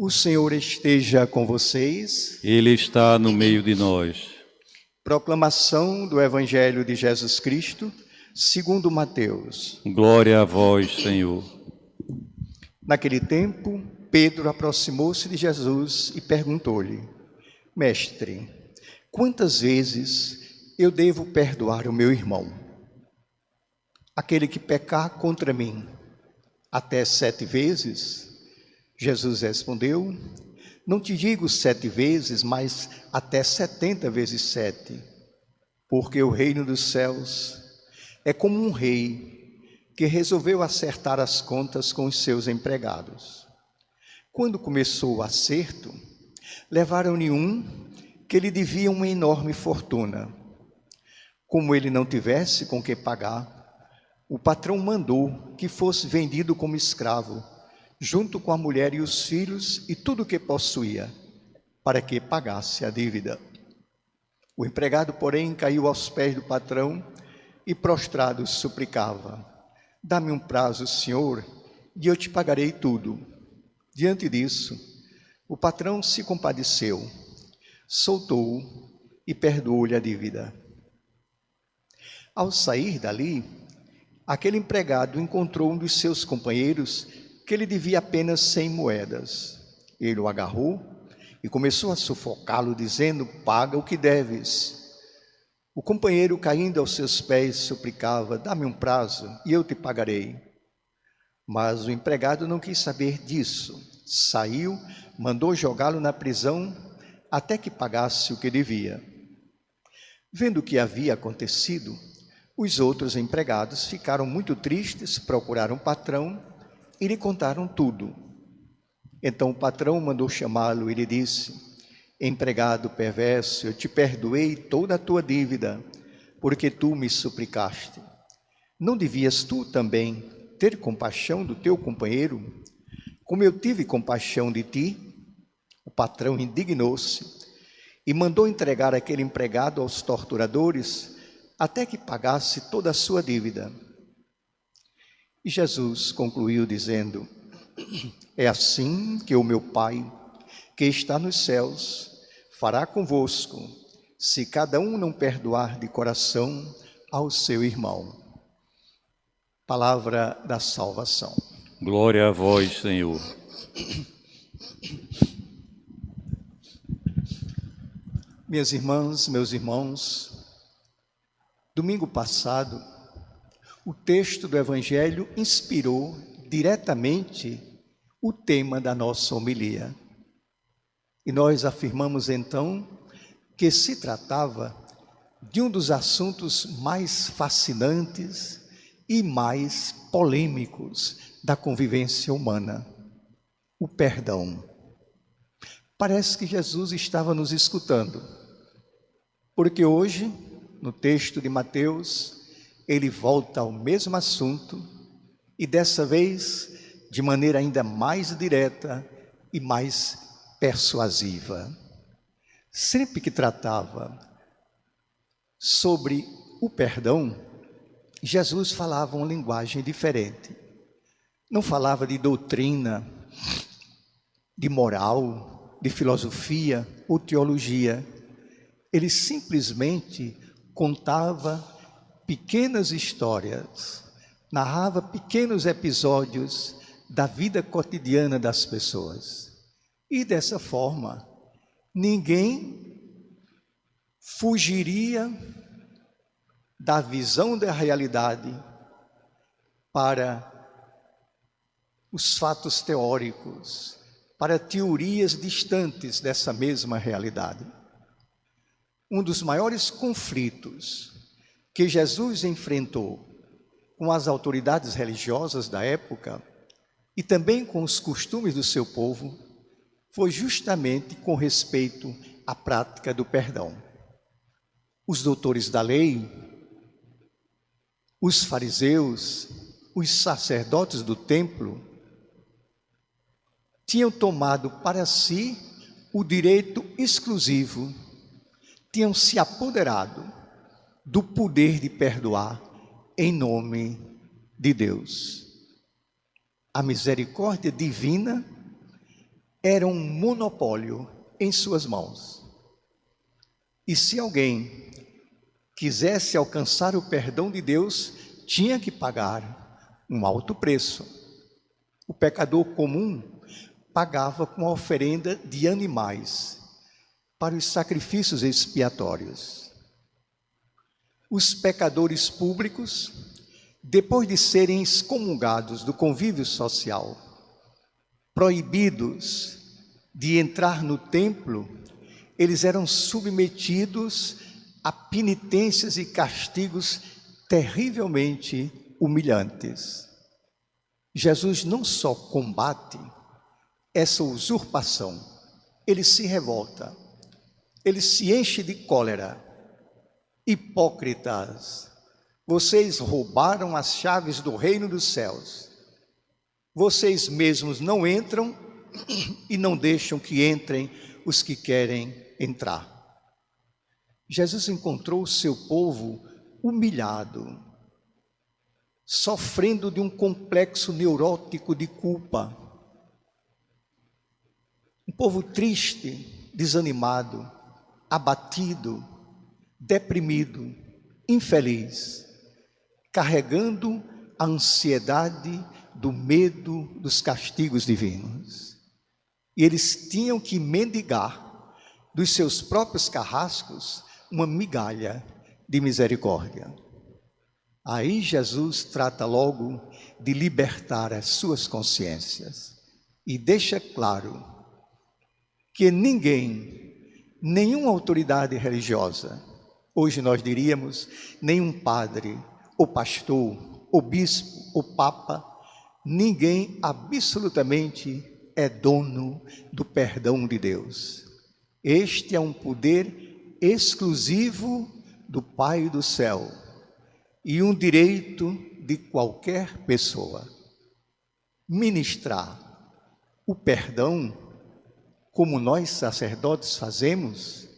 O Senhor esteja com vocês. Ele está no meio de nós. Proclamação do Evangelho de Jesus Cristo, segundo Mateus. Glória a vós, Senhor. Naquele tempo, Pedro aproximou-se de Jesus e perguntou-lhe: Mestre, quantas vezes eu devo perdoar o meu irmão? Aquele que pecar contra mim, até 7 vezes? Jesus respondeu: Não te digo 7 vezes, mas até 70 vezes 7. Porque o reino dos céus é como um rei que resolveu acertar as contas com os seus empregados. Quando começou o acerto, levaram-lhe um que lhe devia uma enorme fortuna. Como ele não tivesse com que pagar, o patrão mandou que fosse vendido como escravo, junto com a mulher e os filhos e tudo o que possuía, para que pagasse a dívida. O empregado, porém, caiu aos pés do patrão e, prostrado, suplicava: Dá-me um prazo, Senhor, e eu te pagarei tudo. Diante disso, o patrão se compadeceu, soltou-o e perdoou-lhe a dívida. Ao sair dali, aquele empregado encontrou um dos seus companheiros que lhe devia apenas 100 moedas. Ele o agarrou e começou a sufocá-lo, dizendo: Paga o que deves. O companheiro, caindo aos seus pés, suplicava: Dá-me um prazo e eu te pagarei. Mas o empregado não quis saber disso. Saiu, mandou jogá-lo na prisão até que pagasse o que devia. Vendo o que havia acontecido, os outros empregados ficaram muito tristes, procuraram o patrão e lhe contaram tudo. Então o patrão mandou chamá-lo e lhe disse: Empregado perverso, eu te perdoei toda a tua dívida, porque tu me suplicaste. Não devias tu também ter compaixão do teu companheiro, como eu tive compaixão de ti? O patrão indignou-se e mandou entregar aquele empregado aos torturadores, até que pagasse toda a sua dívida. E Jesus concluiu dizendo: É assim que o meu Pai, que está nos céus, fará convosco, se cada um não perdoar de coração ao seu irmão. Palavra da salvação. Glória a vós, Senhor. Minhas irmãs, meus irmãos, domingo passado, o texto do Evangelho inspirou diretamente o tema da nossa homilia. E nós afirmamos então que se tratava de um dos assuntos mais fascinantes e mais polêmicos da convivência humana: o perdão. Parece que Jesus estava nos escutando, porque hoje, no texto de Mateus, ele volta ao mesmo assunto e dessa vez de maneira ainda mais direta e mais persuasiva. Sempre que tratava sobre o perdão, Jesus falava uma linguagem diferente. Não falava de doutrina, de moral, de filosofia ou teologia. Ele simplesmente contava pequenas histórias, narrava pequenos episódios da vida cotidiana das pessoas. E dessa forma, ninguém fugiria da visão da realidade para os fatos teóricos, para teorias distantes dessa mesma realidade. Um dos maiores conflitos que Jesus enfrentou com as autoridades religiosas da época e também com os costumes do seu povo foi justamente com respeito à prática do perdão. Os doutores da lei, os fariseus, os sacerdotes do templo tinham tomado para si o direito exclusivo, tinham se apoderado do poder de perdoar em nome de Deus. A misericórdia divina era um monopólio em suas mãos. E se alguém quisesse alcançar o perdão de Deus, tinha que pagar um alto preço. O pecador comum pagava com a oferenda de animais para os sacrifícios expiatórios. Os pecadores públicos, depois de serem excomungados do convívio social, proibidos de entrar no templo, eles eram submetidos a penitências e castigos terrivelmente humilhantes. Jesus não só combate essa usurpação, ele se revolta, ele se enche de cólera. Hipócritas, vocês roubaram as chaves do reino dos céus. Vocês mesmos não entram e não deixam que entrem os que querem entrar. Jesus encontrou o seu povo humilhado, sofrendo de um complexo neurótico de culpa. Um povo triste, desanimado, abatido, deprimido, infeliz, carregando a ansiedade do medo dos castigos divinos. E eles tinham que mendigar dos seus próprios carrascos uma migalha de misericórdia. Aí Jesus trata logo de libertar as suas consciências e deixa claro que ninguém, nenhuma autoridade religiosa, hoje nós diríamos, nenhum padre, ou pastor, ou bispo, ou papa, ninguém absolutamente é dono do perdão de Deus. Este é um poder exclusivo do Pai do céu e um direito de qualquer pessoa. Ministrar o perdão, como nós sacerdotes fazemos,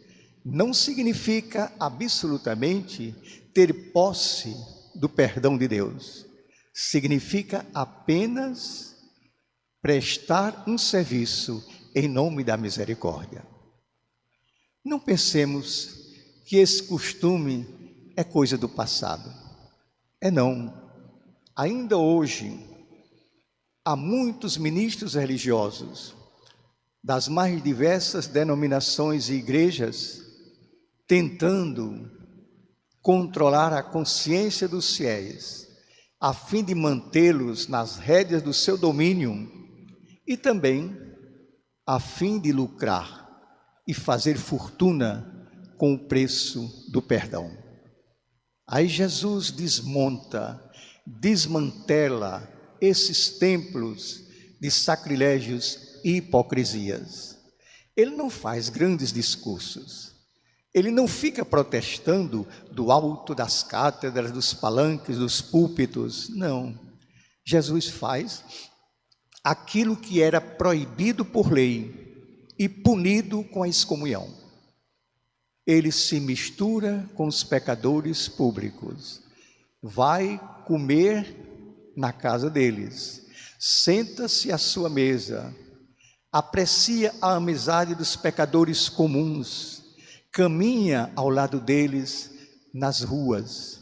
não significa absolutamente ter posse do perdão de Deus. Significa apenas prestar um serviço em nome da misericórdia. Não pensemos que esse costume é coisa do passado. É não. Ainda hoje, há muitos ministros religiosos das mais diversas denominações e igrejas tentando controlar a consciência dos fiéis, a fim de mantê-los nas rédeas do seu domínio e também a fim de lucrar e fazer fortuna com o preço do perdão. Aí Jesus desmantela esses templos de sacrilégios e hipocrisias. Ele não faz grandes discursos. Ele não fica protestando do alto das cátedras, dos palanques, dos púlpitos. Não. Jesus faz aquilo que era proibido por lei e punido com a excomunhão. Ele se mistura com os pecadores públicos. Vai comer na casa deles. Senta-se à sua mesa. Aprecia a amizade dos pecadores comuns. Caminha ao lado deles nas ruas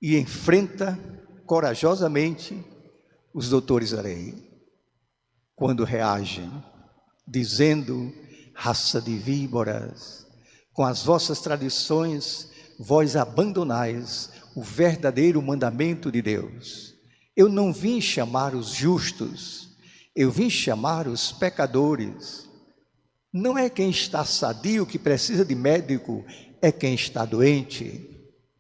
e enfrenta corajosamente os doutores da lei. Quando reagem, dizendo: raça de víboras, com as vossas tradições vós abandonais o verdadeiro mandamento de Deus. Eu não vim chamar os justos, eu vim chamar os pecadores. Não é quem está sadio que precisa de médico, é quem está doente.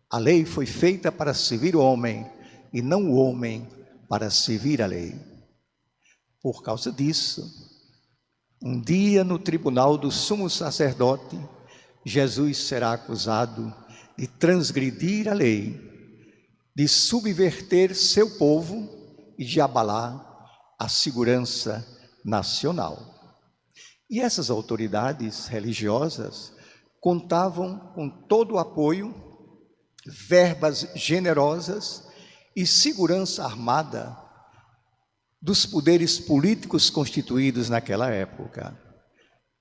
A lei foi feita para servir o homem e não o homem para servir a lei. Por causa disso, um dia no tribunal do sumo sacerdote, Jesus será acusado de transgredir a lei, de subverter seu povo e de abalar a segurança nacional. E essas autoridades religiosas contavam com todo o apoio, verbas generosas e segurança armada dos poderes políticos constituídos naquela época.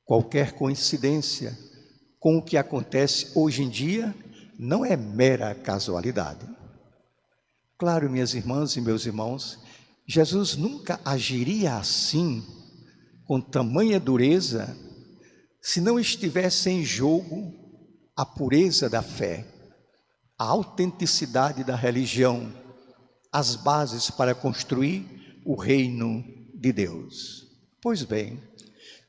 Qualquer coincidência com o que acontece hoje em dia não é mera casualidade. Claro, minhas irmãs e meus irmãos, Jesus nunca agiria assim, com tamanha dureza, se não estivesse em jogo a pureza da fé, a autenticidade da religião, as bases para construir o reino de Deus. Pois bem,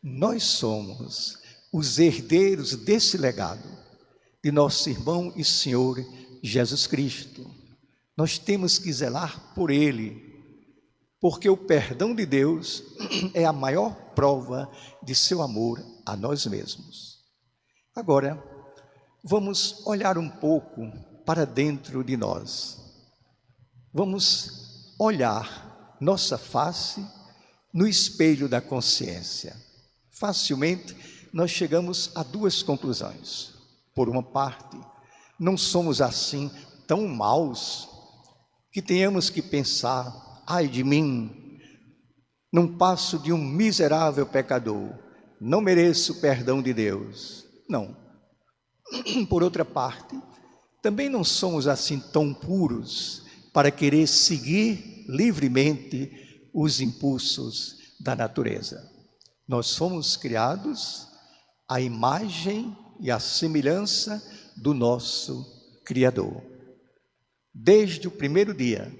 nós somos os herdeiros desse legado de nosso irmão e Senhor Jesus Cristo. Nós temos que zelar por Ele, porque o perdão de Deus é a maior prova de seu amor a nós mesmos. Agora, vamos olhar um pouco para dentro de nós. Vamos olhar nossa face no espelho da consciência. Facilmente, nós chegamos a duas conclusões. Por uma parte, não somos assim tão maus que tenhamos que pensar: ai de mim, não passo de um miserável pecador, não mereço o perdão de Deus. Não. Por outra parte, também não somos assim tão puros para querer seguir livremente os impulsos da natureza. Nós somos criados à imagem e à semelhança do nosso Criador. Desde o primeiro dia,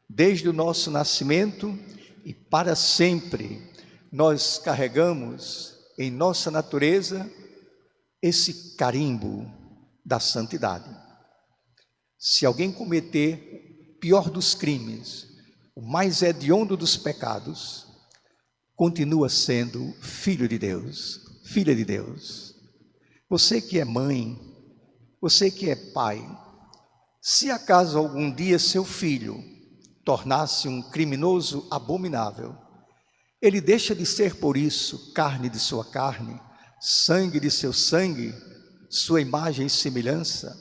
desde o nosso nascimento e para sempre, nós carregamos em nossa natureza esse carimbo da santidade. Se alguém cometer o pior dos crimes, o mais hediondo dos pecados, continua sendo filho de Deus, filha de Deus. Você que é mãe, você que é pai, se acaso algum dia seu filho tornasse um criminoso abominável, ele deixa de ser por isso carne de sua carne, sangue de seu sangue, sua imagem e semelhança.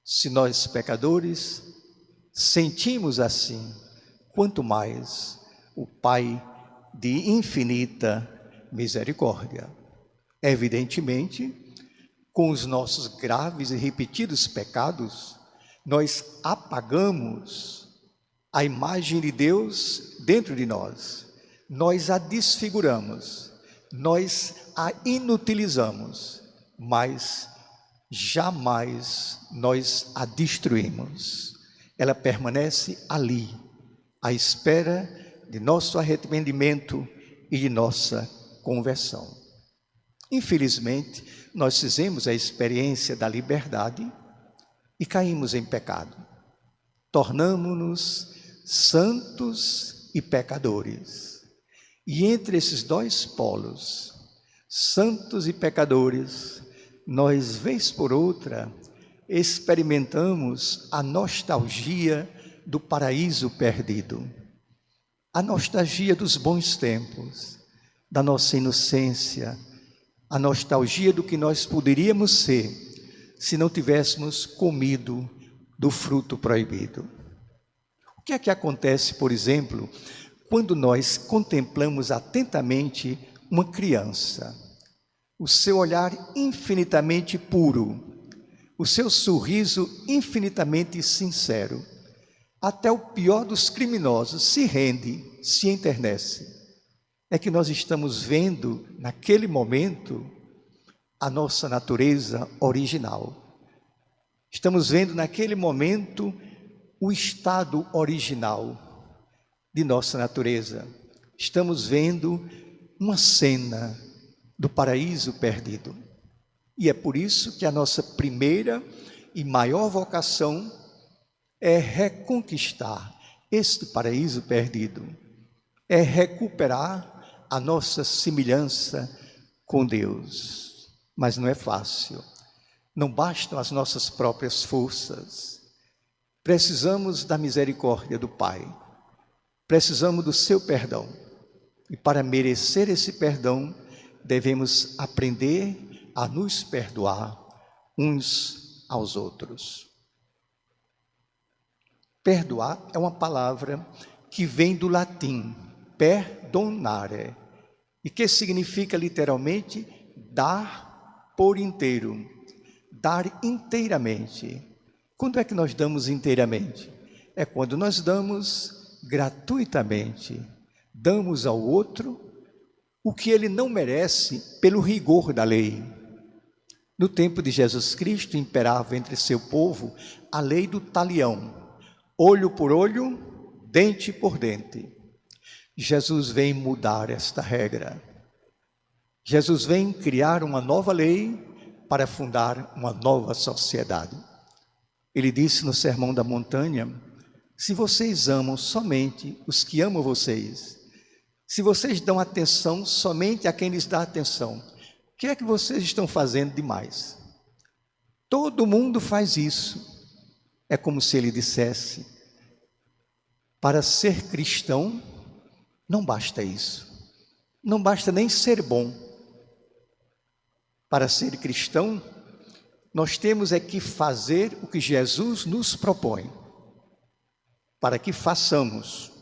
Se nós pecadores sentimos assim, quanto mais o Pai de infinita misericórdia. Evidentemente, com os nossos graves e repetidos pecados, nós apagamos a imagem de Deus dentro de nós, nós a desfiguramos, nós a inutilizamos, mas jamais nós a destruímos. Ela permanece ali, à espera de nosso arrependimento e de nossa conversão. Infelizmente, nós fizemos a experiência da liberdade e caímos em pecado. Tornamo-nos santos e pecadores. E entre esses dois polos, santos e pecadores, nós, vez por outra, experimentamos a nostalgia do paraíso perdido, a nostalgia dos bons tempos, da nossa inocência, a nostalgia do que nós poderíamos ser se não tivéssemos comido do fruto proibido. O que é que acontece, por exemplo, quando nós contemplamos atentamente uma criança? O seu olhar infinitamente puro, o seu sorriso infinitamente sincero, até o pior dos criminosos se rende, se enternece. É que nós estamos vendo, naquele momento, a nossa natureza original. Estamos vendo, naquele momento, o estado original de nossa natureza. Estamos vendo uma cena do paraíso perdido. E é por isso que a nossa primeira e maior vocação é reconquistar este paraíso perdido, é recuperar a nossa semelhança com Deus. Mas não é fácil, não bastam as nossas próprias forças. Precisamos da misericórdia do Pai, precisamos do seu perdão. E para merecer esse perdão, devemos aprender a nos perdoar uns aos outros. Perdoar é uma palavra que vem do latim perdonare, e que significa literalmente dar por inteiro, dar inteiramente. Quando é que nós damos inteiramente? É quando nós damos gratuitamente, damos ao outro o que ele não merece pelo rigor da lei. No tempo de Jesus Cristo imperava entre seu povo a lei do talião, olho por olho, dente por dente. Jesus vem mudar esta regra. Jesus vem criar uma nova lei para fundar uma nova sociedade. Ele disse no Sermão da Montanha: se vocês amam somente os que amam vocês, se vocês dão atenção somente a quem lhes dá atenção, o que é que vocês estão fazendo demais? Todo mundo faz isso. É como se ele dissesse: para ser cristão, não basta isso. Não basta nem ser bom. Para ser cristão, nós temos é que fazer o que Jesus nos propõe, para que façamos,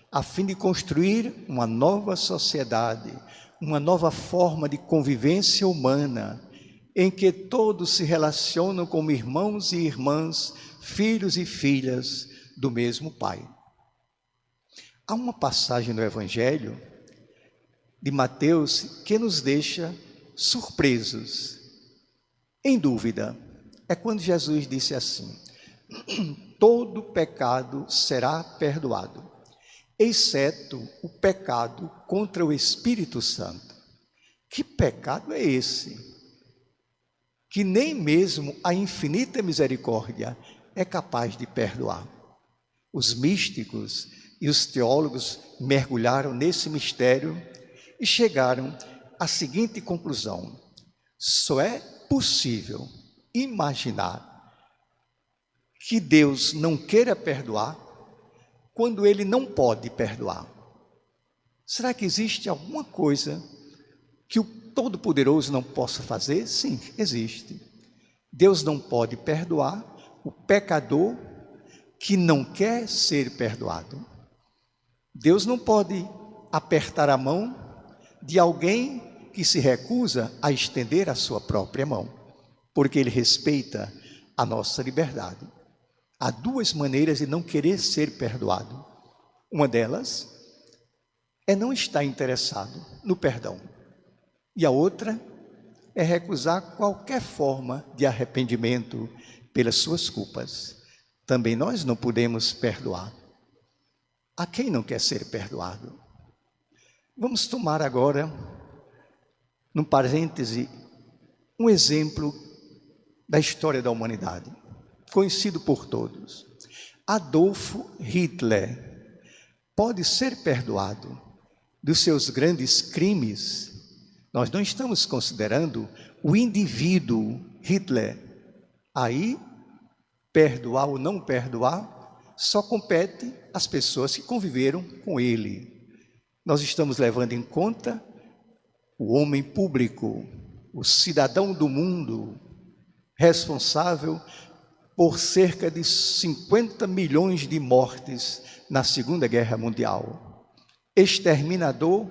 a fim de construir uma nova sociedade, uma nova forma de convivência humana, em que todos se relacionam como irmãos e irmãs, filhos e filhas do mesmo Pai. Há uma passagem no Evangelho de Mateus que nos deixa surpresos, em dúvida. É quando Jesus disse assim: todo pecado será perdoado, exceto o pecado contra o Espírito Santo. Que pecado é esse? Que nem mesmo a infinita misericórdia é capaz de perdoar. Os místicos e os teólogos mergulharam nesse mistério e chegaram à seguinte conclusão: só é possível imaginar que Deus não queira perdoar quando Ele não pode perdoar. Será que existe alguma coisa que o Todo-Poderoso não possa fazer? Sim, existe. Deus não pode perdoar o pecador que não quer ser perdoado. Deus não pode apertar a mão de alguém que se recusa a estender a sua própria mão, porque Ele respeita a nossa liberdade. Há duas maneiras de não querer ser perdoado. Uma delas é não estar interessado no perdão. E a outra é recusar qualquer forma de arrependimento pelas suas culpas. Também nós não podemos perdoar. A quem não quer ser perdoado? Vamos tomar agora, num parêntese, um exemplo da história da humanidade, conhecido por todos. Adolfo Hitler pode ser perdoado dos seus grandes crimes. Nós não estamos considerando o indivíduo Hitler. Aí, perdoar ou não perdoar, só compete às pessoas que conviveram com ele. Nós estamos levando em conta o homem público, o cidadão do mundo, responsável por cerca de 50 milhões de mortes na Segunda Guerra Mundial, exterminador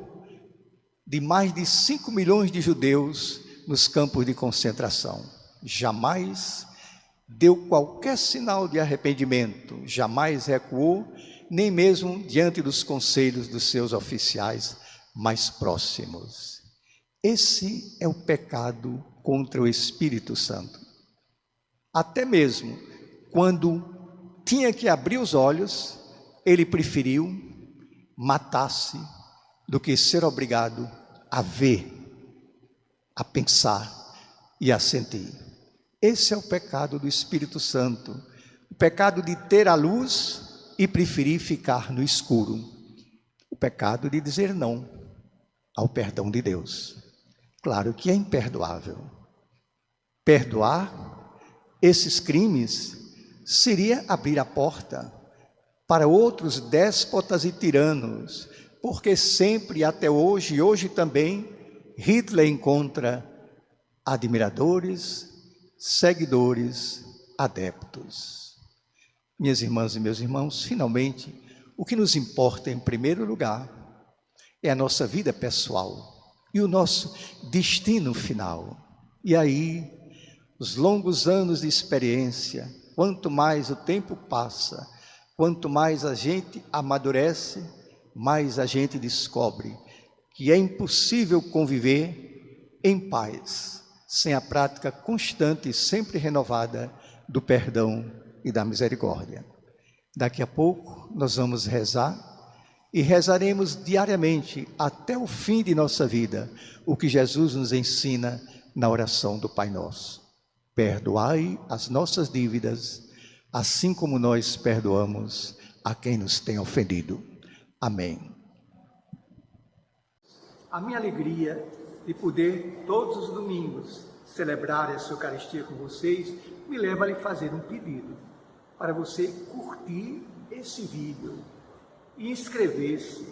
de mais de 5 milhões de judeus nos campos de concentração. Jamais deu qualquer sinal de arrependimento, jamais recuou, nem mesmo diante dos conselhos dos seus oficiais mais próximos. Esse é o pecado contra o Espírito Santo. Até mesmo quando tinha que abrir os olhos, ele preferiu matar-se do que ser obrigado a ver, a pensar e a sentir. Esse é o pecado do Espírito Santo, o pecado de ter a luz e preferir ficar no escuro, o pecado de dizer não ao perdão de Deus. Claro que é imperdoável. Perdoar esses crimes seria abrir a porta para outros déspotas e tiranos, porque sempre, até hoje, e hoje também, Hitler encontra admiradores, seguidores, adeptos. Minhas irmãs e meus irmãos, finalmente, O que nos importa, em primeiro lugar, é a nossa vida pessoal e o nosso destino final. E aí, os longos anos de experiência, quanto mais o tempo passa, quanto mais a gente amadurece, mais a gente descobre que é impossível conviver em paz sem a prática constante e sempre renovada do perdão e da misericórdia. Daqui a pouco nós vamos rezar e rezaremos diariamente até o fim de nossa vida o que Jesus nos ensina na oração do Pai Nosso. Perdoai as nossas dívidas, assim como nós perdoamos a quem nos tem ofendido. Amém. A minha alegria de poder todos os domingos celebrar essa Eucaristia com vocês me leva a lhe fazer um pedido para você curtir esse vídeo e inscrever-se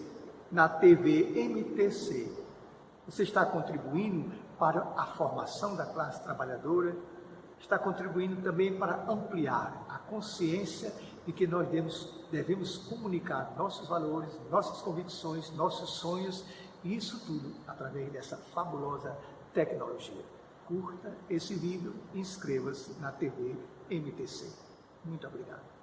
na TV MTC. Você está contribuindo para a formação da classe trabalhadora, está contribuindo também para ampliar a consciência de que nós devemos comunicar nossos valores, nossas convicções, nossos sonhos, e isso tudo através dessa fabulosa tecnologia. Curta esse vídeo e inscreva-se na TV MTC. Muito obrigado.